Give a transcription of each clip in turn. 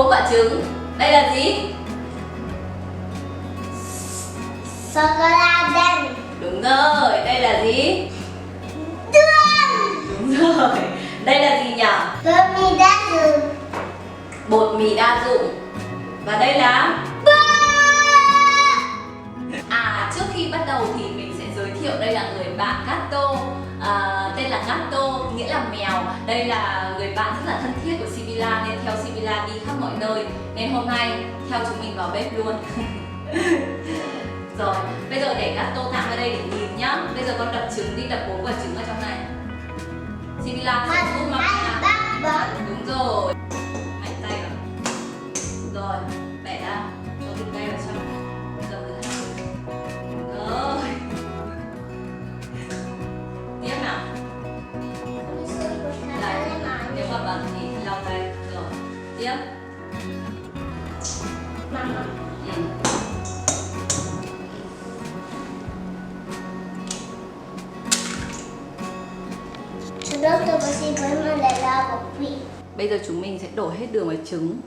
4 quả trứng. Đây là gì? Sô-cô-la đen. Đúng rồi, đây là gì? Đường. Đúng rồi. Đây là gì nhỉ? Bột mì đa dụng. Bột mì đa dụng. Và đây là Bơ. trước khi bắt đầu thì mình sẽ giới thiệu đây là người bạn Gato, tên là Gato, nghĩa là mèo. Đây là người bạn rất là thân thiết của Sibilla nên theo Sibilla đi khắp mọi nơi. Nên hôm nay theo chúng mình vào bếp luôn. Rồi, bây giờ để Gato tạm ở đây để nhìn nhá. Bây giờ con đập trứng đi, đập 4 quả trứng ở trong này. Sibilla sẽ giúp Mama. Đúng rồi. Mạnh tay vào. Rồi, bẻ ra. Cho từng tay vào trong. Rồi. Tiếp nào. Đây, nếu mà bẩn thì lau tay. Rồi, tiếp. Mama. Prodotto così poi me le lavo qui. Bây giờ chúng mình sẽ đổ hết đường vào trứng.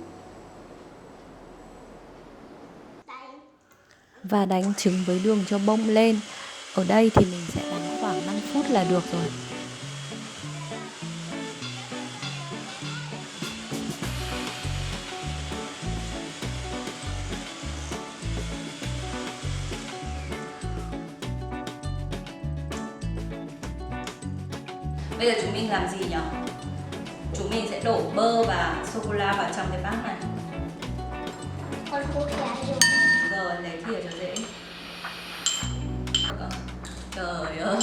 Và đánh trứng với đường cho bông lên. Ở đây thì mình sẽ đánh khoảng 5 phút là được rồi. Bây giờ chúng mình làm gì nhỉ? Chúng mình sẽ đổ bơ và sô-cô-la vào trong cái bát này. Col cucchiaio. Rồi, lấy thìa cho dễ. Trời ơi.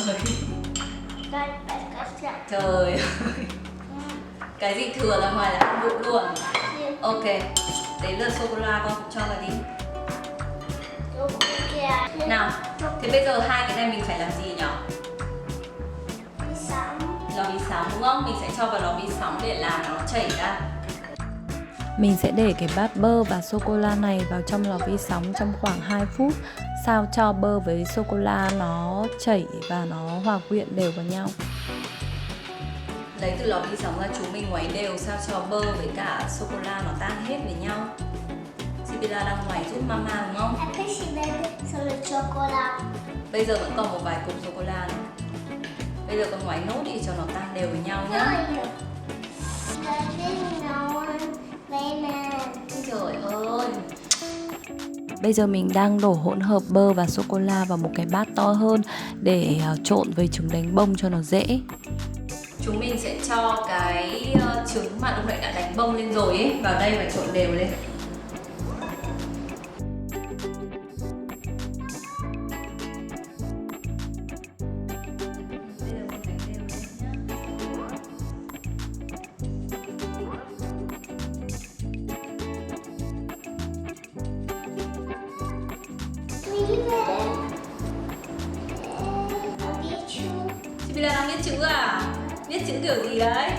Dai, pesca. Trời ơi. Cái gì thừa ra ngoài là ăn vụng luôn. Ok, đến lượt sô-cô-la con cho vào đi. Nào, thế bây giờ hai cái này mình phải làm gì nhỉ? Lò vi sóng đúng không? Mình sẽ cho vào lò vi sóng để làm nó chảy ra. Mình sẽ để cái bát bơ và sô-cô-la này vào trong lò vi sóng trong khoảng 2 phút. Sao cho bơ với sô-cô-la nó chảy và nó hòa quyện đều vào nhau. Lấy từ lò vi sóng ra chúng mình ngoáy đều sao cho bơ với cả sô-cô-la nó tan hết với nhau. Sibilla đang ngoáy giúp Mama đúng không? E poi si vede solo il cioccolato. Bây giờ vẫn còn một vài cục sô-cô-la này. Bây giờ con ngoáy nốt đi cho nó tan đều với nhau nhá. Trời ơi. Bây giờ mình đang đổ hỗn hợp bơ và sô-cô-la vào một cái bát to hơn để trộn với trứng đánh bông cho nó dễ. Chúng mình sẽ cho cái trứng mà lúc nãy đã đánh bông lên rồi ấy vào đây và trộn đều lên. Sibilla đang viết chữ à? Viết chữ kiểu gì đấy?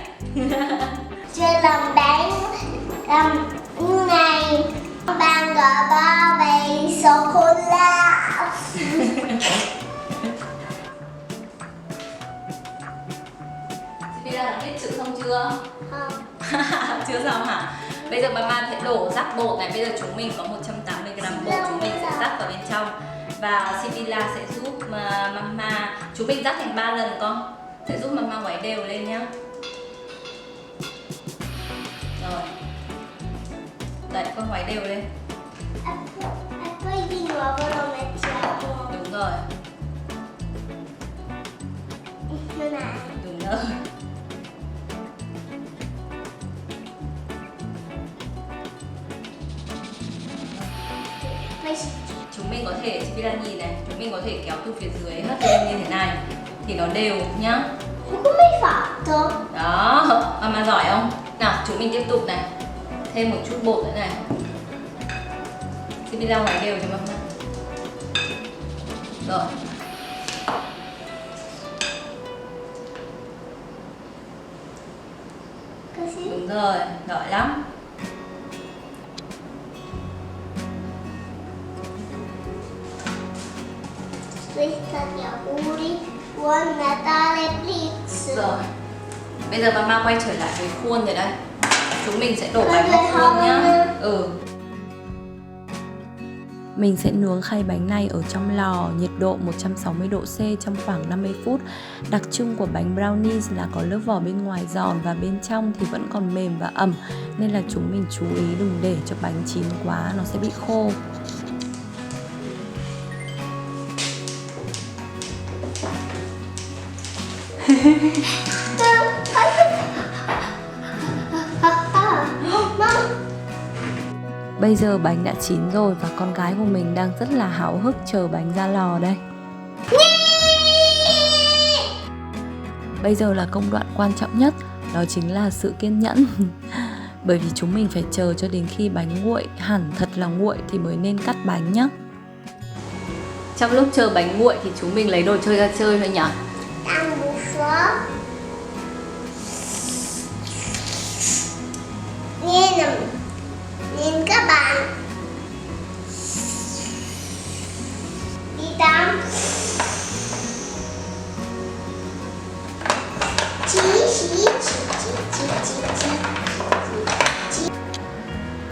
Chưa làm bánh làm như này. Bạn gọi bao bì sô-cô-la. Sibilla đã viết chữ xong chưa? Không. Chưa xong hả? Bây giờ Mama sẽ đổ rắc bột này. Bây giờ chúng mình có 180g bột, chúng mình sẽ rắc vào bên trong. Và Sibilla sẽ giúp Mama. Chúng mình rắc thành 3 lần con. Sẽ giúp Mama ngoáy đều lên nhá. Rồi. Đấy, con ngoáy đều lên. E poi di nuovo lo mettiamo. Đúng rồi. Non è. Đúng rồi. Chúng mình có thể, Sibilla nhìn này, chúng mình có thể kéo từ phía dưới hất lên như thế này thì nó đều nhá. Come hai fatto? Đó, Mama giỏi không? Nào, chúng mình tiếp tục này. Thêm một chút bột nữa này. Sibilla ngoáy đều cho Mama. Rồi. Così. Đúng rồi, giỏi lắm. Questa gli auguri. Buon Natale Blitz. Rồi. Bây giờ Mama quay trở lại với khuôn rồi đây. chúng mình sẽ đổ bánh vào khuôn nhá. Mình sẽ nướng khay bánh này ở trong lò nhiệt độ 160 độ C trong khoảng 50 phút. Đặc trưng của bánh brownies là có lớp vỏ bên ngoài giòn và bên trong thì vẫn còn mềm và ẩm, nên là chúng mình chú ý đừng để cho bánh chín quá, nó sẽ bị khô. Bây giờ bánh đã chín rồi và con gái của mình đang rất là háo hức chờ bánh ra lò đây. Bây giờ là công đoạn quan trọng nhất, đó chính là sự kiên nhẫn. Bởi vì chúng mình phải chờ cho đến khi bánh nguội hẳn thật là nguội thì mới nên cắt bánh nhé. Trong lúc chờ bánh nguội thì chúng mình lấy đồ chơi ra chơi thôi nhỉ? Đang bú phở. Nhìn các bạn. Đi tắm.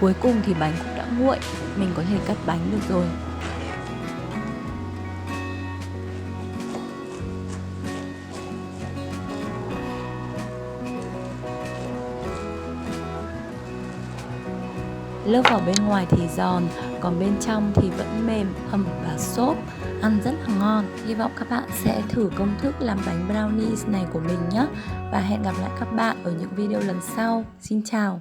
Cuối cùng thì bánh cũng đã nguội, mình có thể cắt bánh được rồi. Lớp vỏ bên ngoài thì giòn, còn bên trong thì vẫn mềm, ẩm và xốp, ăn rất là ngon. Hy vọng các bạn sẽ thử công thức làm bánh brownies này của mình nhé. Và hẹn gặp lại các bạn ở những video lần sau. Xin chào!